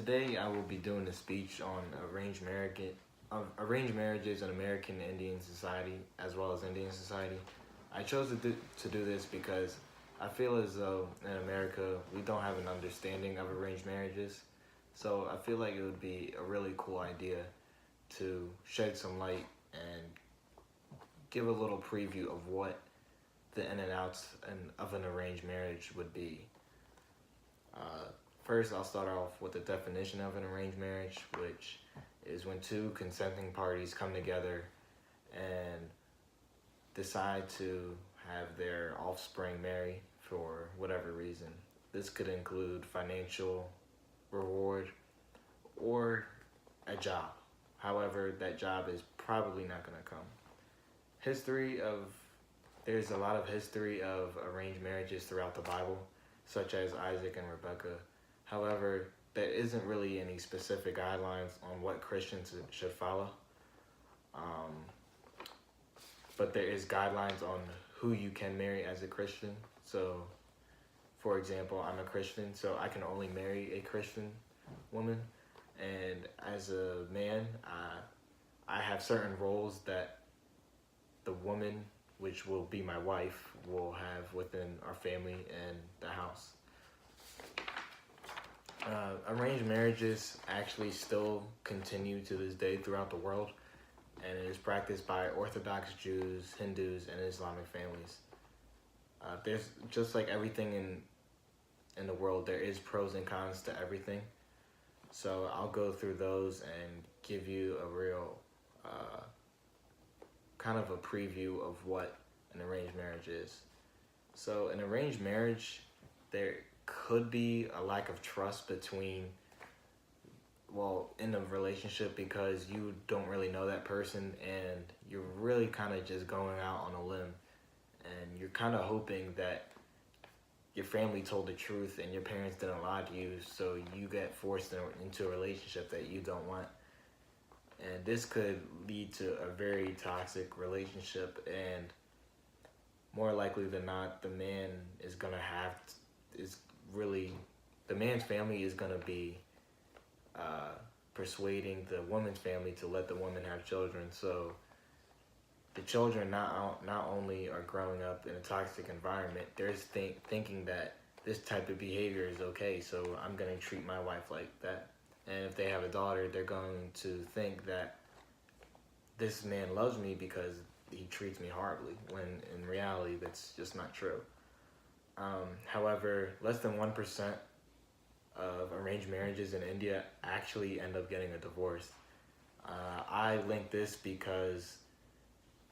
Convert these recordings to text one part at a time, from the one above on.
Today I will be doing a speech on arranged marriages in American Indian society as well as Indian society. I chose to do this because I feel as though in America we don't have an understanding of arranged marriages. So I feel like it would be a really cool idea to shed some light and give a little preview of what the in and outs of an arranged marriage would be. First, I'll start off with the definition of an arranged marriage, which is when two consenting parties come together and decide to have their offspring marry for whatever reason. This could include financial reward or a job. However, that job is probably not going to come. History of There's a lot of history of arranged marriages throughout the Bible, such as Isaac and Rebecca. However, there isn't really any specific guidelines on what Christians should follow. Um, but there is guidelines on who you can marry as a Christian. So, for example, I'm a Christian, so I can only marry a Christian woman. And as a man, I have certain roles that the woman, which will be my wife, will have within our family and the house. Arranged marriages actually still continue to this day throughout the world, and it is practiced by Orthodox Jews, Hindus, and Islamic families. There's just like everything in the world, there is pros and cons to everything. So I'll go through those and give you a real kind of a preview of what an arranged marriage is. So an arranged marriage, there could be a lack of trust in a relationship because you don't really know that person and you're really kind of just going out on a limb and you're kind of hoping that your family told the truth and your parents didn't lie to you, so you get forced into a relationship that you don't want. And this could lead to a very toxic relationship, and more likely than not, the man's family is gonna be persuading the woman's family to let the woman have children. So the children not only are growing up in a toxic environment, they're thinking that this type of behavior is okay, so I'm gonna treat my wife like that. And if they have a daughter, they're going to think that this man loves me because he treats me horribly, when in reality, that's just not true. However, less than 1% of arranged marriages in India actually end up getting a divorce. I link this because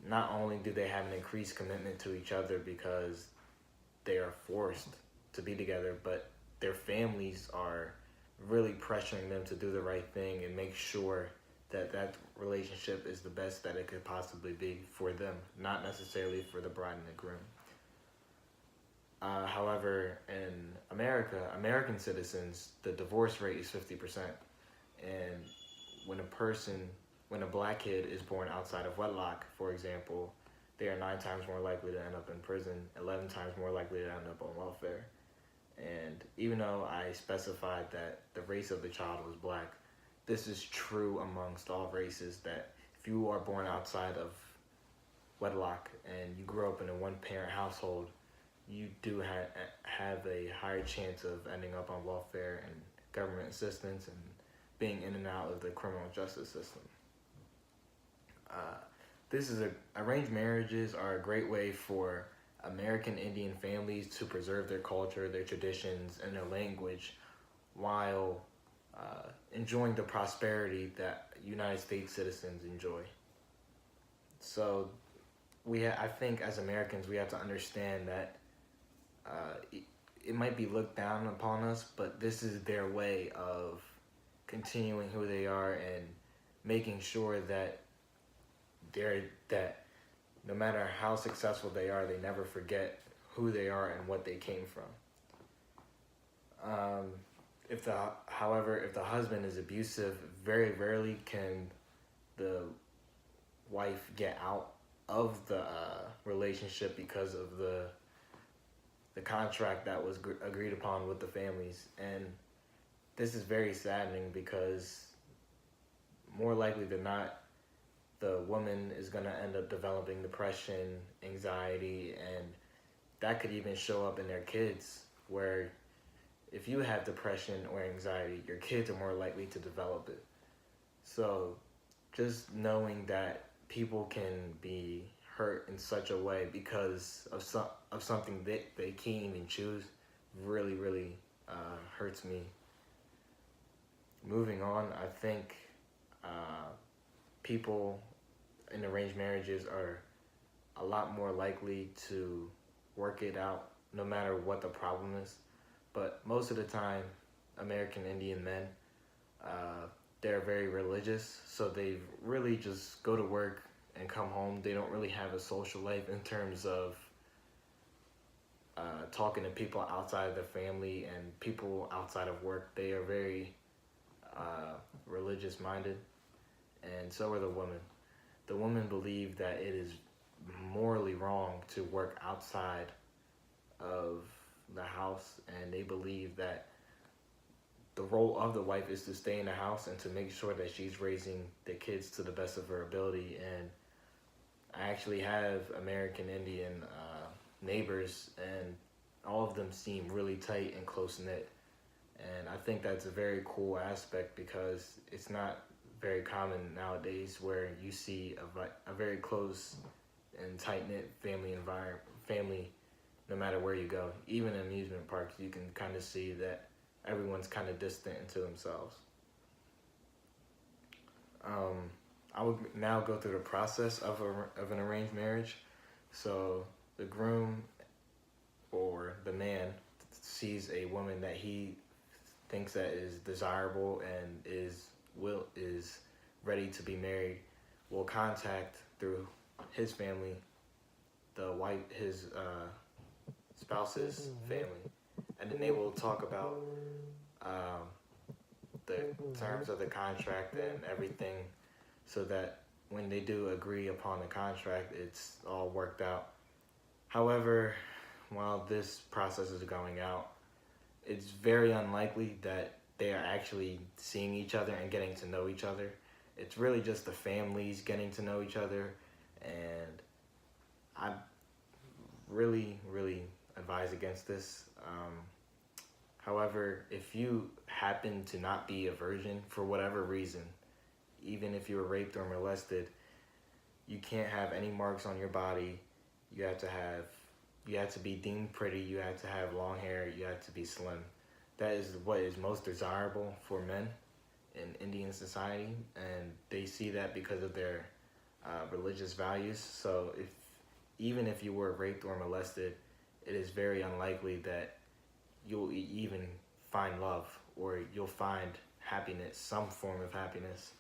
not only do they have an increased commitment to each other because they are forced to be together, but their families are really pressuring them to do the right thing and make sure that that relationship is the best that it could possibly be for them, not necessarily for the bride and the groom. However, in American citizens, the divorce rate is 50%. And when a black kid is born outside of wedlock, for example, they are 9 times more likely to end up in prison, 11 times more likely to end up on welfare. And even though I specified that the race of the child was black, this is true amongst all races, that if you are born outside of wedlock and you grow up in a one-parent household, you do have a higher chance of ending up on welfare and government assistance and being in and out of the criminal justice system. Arranged marriages are a great way for American Indian families to preserve their culture, their traditions, and their language while enjoying the prosperity that United States citizens enjoy. So I think as Americans we have to understand that it might be looked down upon us, but this is their way of continuing who they are and making sure that no matter how successful they are, they never forget who they are and what they came from. However, if the husband is abusive, very rarely can the wife get out of the relationship because of the contract that was agreed upon with the families. And this is very saddening because more likely than not, the woman is going to end up developing depression, anxiety, and that could even show up in their kids. Where if you have depression or anxiety, your kids are more likely to develop it. So just knowing that people can be hurt in such a way because of something that they can't even choose really really hurts me. Moving on, I think people in arranged marriages are a lot more likely to work it out no matter what the problem is. But most of the time, American Indian men, uh, they're very religious, so they really just go to work and come home. They don't really have a social life in terms of talking to people outside of their family and people outside of work. They are very religious minded, and so are the women. The women believe that it is morally wrong to work outside of the house, and they believe that the role of the wife is to stay in the house and to make sure that she's raising the kids to the best of her ability. And I actually have American Indian neighbors, and all of them seem really tight and close knit. And I think that's a very cool aspect because it's not very common nowadays where you see a very close and tight knit family environment, family, no matter where you go. Even in amusement parks, you can kind of see that everyone's kind of distant into themselves. I would now go through the process of an arranged marriage. So the groom or the man sees a woman that he thinks that is desirable and is ready to be married, will contact through his family his spouse's family, and then they will talk about um, the terms of the contract and everything, so that when they do agree upon the contract, it's all worked out. However, while this process is going out, it's very unlikely that they are actually seeing each other and getting to know each other. It's really just the families getting to know each other, and I really, really advise against this. However, if you happen to not be a virgin for whatever reason, even if you were raped or molested, you can't have any marks on your body. You have to be deemed pretty. You have to have long hair. You have to be slim. That is what is most desirable for men in Indian society, and they see that because of their religious values. So even if you were raped or molested, it is very unlikely that you'll even find love or you'll find happiness, some form of happiness.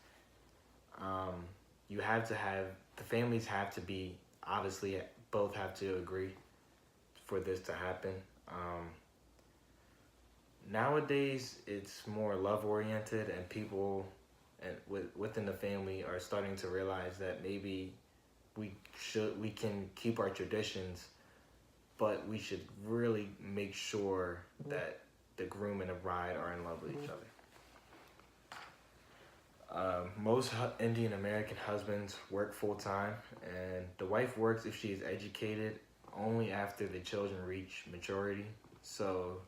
You have to have, the families have to be, obviously both have to agree for this to happen. Nowadays, it's more love oriented, and people within the family are starting to realize that maybe we can keep our traditions, but we should really make sure that the groom and the bride are in love with each other. Most Indian American husbands work full time, and the wife works if she is educated only after the children reach maturity. So,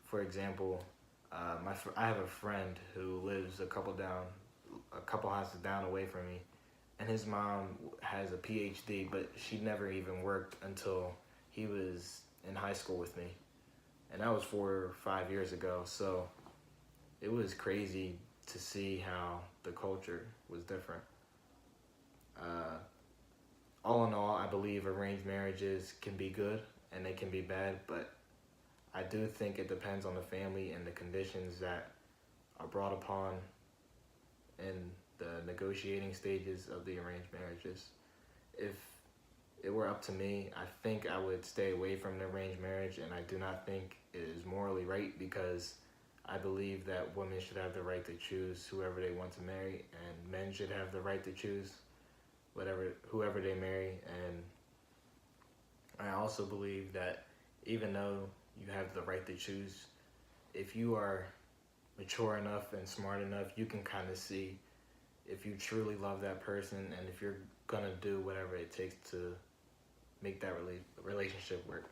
for example, I have a friend who lives a couple houses down away from me, and his mom has a PhD, but she never even worked until he was in high school with me, and that was 4 or 5 years ago. So it was crazy to see how the culture was different. All in all, I believe arranged marriages can be good and they can be bad, but I do think it depends on the family and the conditions that are brought upon in the negotiating stages of the arranged marriages. If it were up to me, I think I would stay away from an arranged marriage, and I do not think it is morally right, because I believe that women should have the right to choose whoever they want to marry, and men should have the right to choose whoever they marry. And I also believe that even though you have the right to choose, if you are mature enough and smart enough, you can kind of see if you truly love that person and if you're gonna do whatever it takes to make that relationship work.